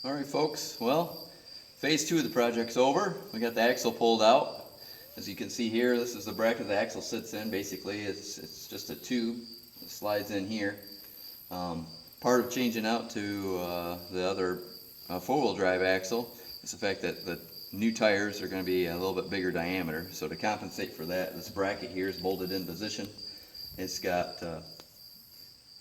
Alright folks, well, phase 2 of the project's over. We got the axle pulled out. As you can see here, this is the bracket the axle sits in. Basically, it's just a tube that slides in here. Part of changing out to the other four-wheel drive axle is the fact that the new tires are going to be a little bit bigger diameter. So to compensate for that, this bracket here is bolted in position. It's got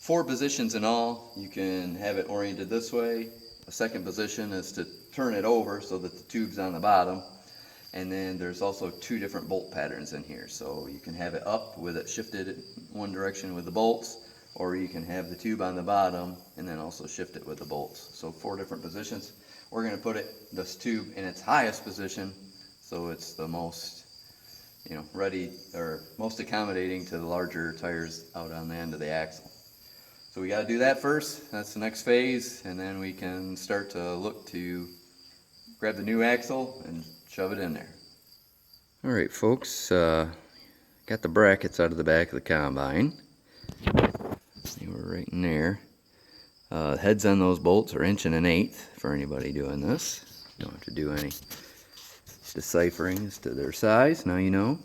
4 positions in all. You can have it oriented this way. A second position is to turn it over so that the tube's on the bottom. And then there's also 2 different bolt patterns in here. So you can have it up with it shifted in one direction with the bolts, or you can have the tube on the bottom and then also shift it with the bolts. So 4 different positions. We're going to put this tube in its highest position, so it's the most, ready or most accommodating to the larger tires out on the end of the axle. So we got to do that first. That's the next phase, and then we can start to look to grab the new axle and shove it in there. Alright folks, got the brackets out of the back of the combine. They were right in there. Heads on those bolts are 1 1/8" for anybody doing this. You don't have to do any deciphering as to their size, now you know.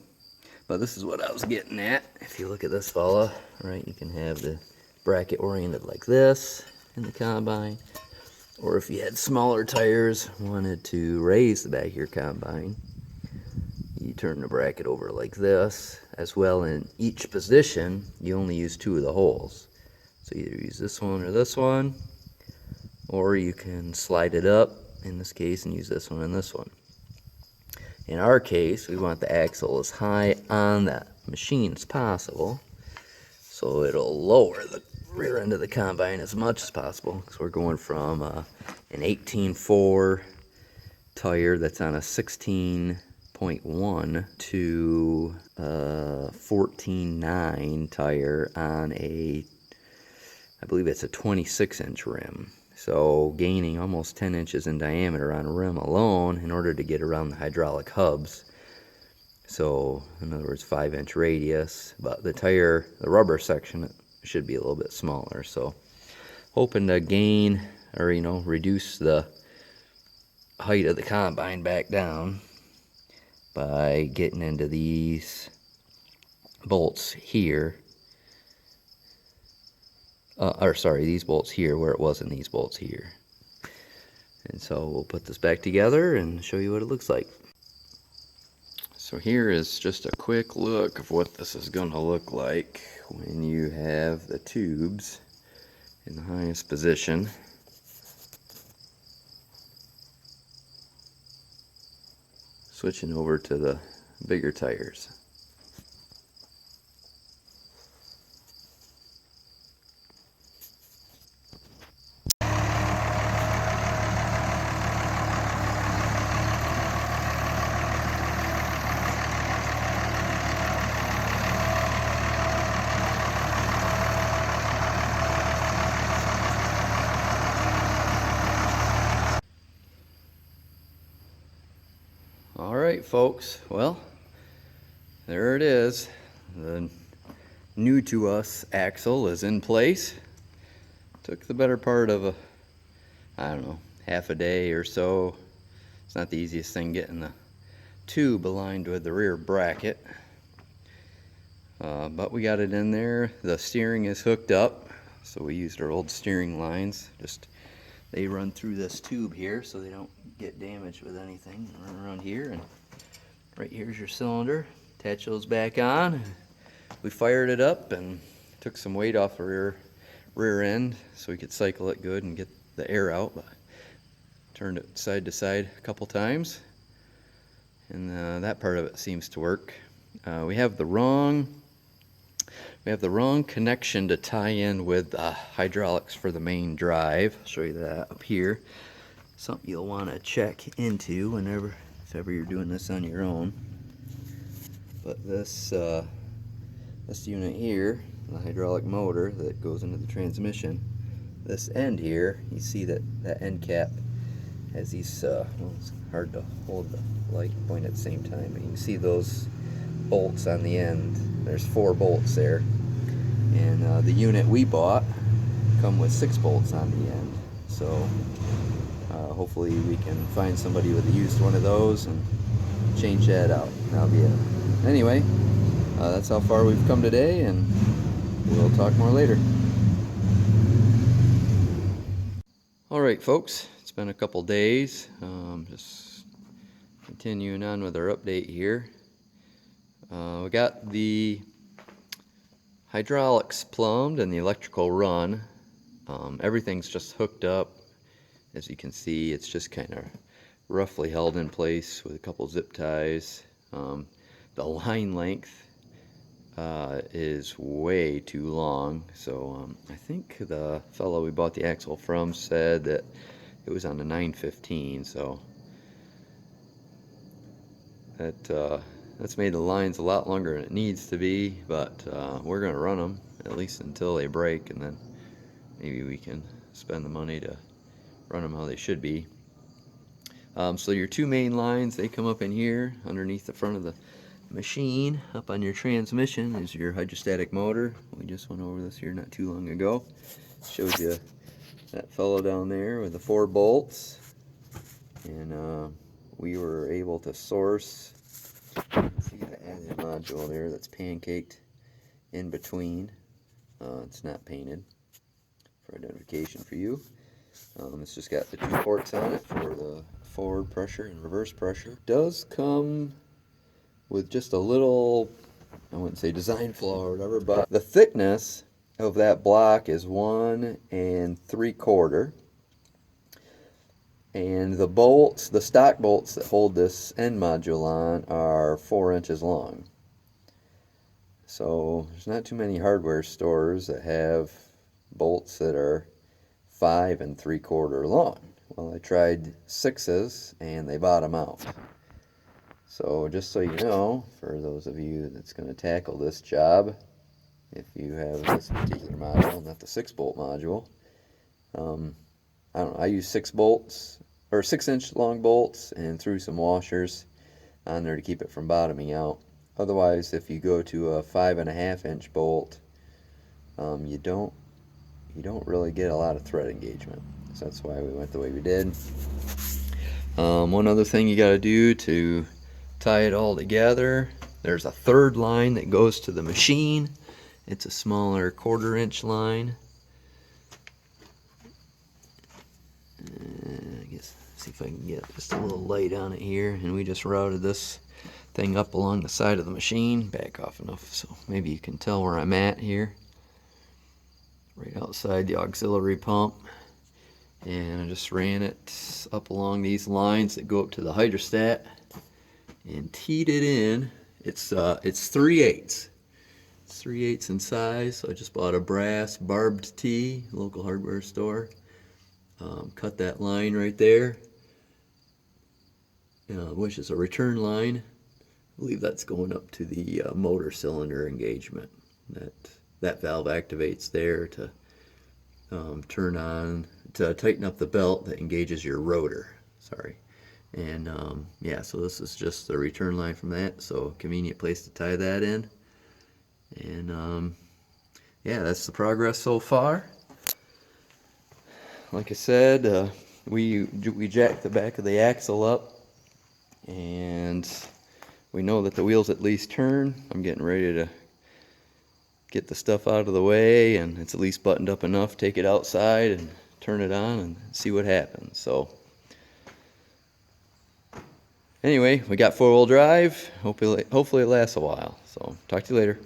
But this is what I was getting at. If you look at this fella, right, you can have the bracket oriented like this in the combine. Or if you had smaller tires, wanted to raise the back of your combine, you turn the bracket over like this. As well, in each position, you only use 2 of the holes. So either use this one, or you can slide it up, in this case, and use this one and this one. In our case, we want the axle as high on that machine as possible, so it'll lower the rear end of the combine as much as possible, because we're going from an 18.4 tire that's on a 16.1 to a 14.9 tire on a, I believe it's a 26-inch rim. So gaining almost 10 inches in diameter on a rim alone in order to get around the hydraulic hubs. So in other words, 5-inch radius, but the tire, the rubber section, should be a little bit smaller. So hoping to gain or reduce the height of the combine back down by getting into these bolts here, these bolts here where it wasn't these bolts here. And so we'll put this back together and show you what it looks like. So here is just a quick look of what this is going to look like when you have the tubes in the highest position. Switching over to the bigger tires. Alright folks, well, there it is. The new to us axle is in place. Took the better part of half a day or so. It's not the easiest thing getting the tube aligned with the rear bracket. But we got it in there. The steering is hooked up, so we used our old steering lines. They run through this tube here so they don't get damaged with anything. Run around here, and right here's your cylinder. Attach those back on. We fired it up and took some weight off the rear end so we could cycle it good and get the air out. But turned it side to side a couple times, and that part of it seems to work. We have the wrong connection to tie in with hydraulics for the main drive. I'll show you that up here. Something you'll want to check into if ever you're doing this on your own. But this unit here, the hydraulic motor that goes into the transmission, this end here, you see that end cap has these, well, it's hard to hold the light and point at the same time, but you can see those bolts on the end. There's 4 bolts there, and the unit we bought come with 6 bolts on the end. So Hopefully we can find somebody with a used one of those and change that out. That'll be it. Anyway, that's how far we've come today, and we'll talk more later. Alright folks, it's been a couple days. Just continuing on with our update here. We got the hydraulics plumbed and the electrical run. Everything's just hooked up. As you can see, it's just kind of roughly held in place with a couple zip ties. The line length is way too long, so I think the fellow we bought the axle from said that it was on the 915, so that's made the lines a lot longer than it needs to be, but we're going to run them at least until they break, and then maybe we can spend the money to run them how they should be. So your two main lines, they come up in here underneath the front of the machine. Up on your transmission is your hydrostatic motor. We just went over this here not too long ago. Shows you that fellow down there with the 4 bolts, and we were able to source, see the added module there that's pancaked in between. It's not painted for identification for you. It's just got the 2 ports on it for the forward pressure and reverse pressure. It does come with just a little, I wouldn't say design flaw or whatever, but the thickness of that block is 1 3/4, and the bolts, the stock bolts that hold this end module on, are 4 inches long. So there's not too many hardware stores that have bolts that are 5 3/4 long. Well, I tried 6s and they bottom out. So just so you know, for those of you that's going to tackle this job, if you have this particular module, not the 6-bolt module, I don't know, I use 6 bolts, or 6-inch long bolts, and threw some washers on there to keep it from bottoming out. Otherwise, if you go to a 5.5-inch bolt, you don't really get a lot of thread engagement. So that's why we went the way we did. One other thing you got to do to tie it all together, there's a 3rd line that goes to the machine. It's a smaller 1/4-inch line. I guess, see if I can get just a little light on it here, and we just routed this thing up along the side of the machine, back off enough so maybe you can tell where I'm at here, right outside the auxiliary pump. And I just ran it up along these lines that go up to the hydrostat and teed it in. It's 3/8. It's 3/8 in size, so I just bought a brass barbed tee, local hardware store. Cut that line right there, which is a return line. I believe that's going up to the motor cylinder engagement. That valve activates there to turn on, to tighten up the belt that engages your rotor. Sorry. And yeah, so this is just the return line from that, so convenient place to tie that in. And yeah, that's the progress so far. Like I said, we jacked the back of the axle up, and we know that the wheels at least turn. I'm getting ready to get the stuff out of the way, and it's at least buttoned up enough. Take it outside and turn it on and see what happens. So anyway, we got 4-wheel drive. Hopefully it lasts a while. So talk to you later.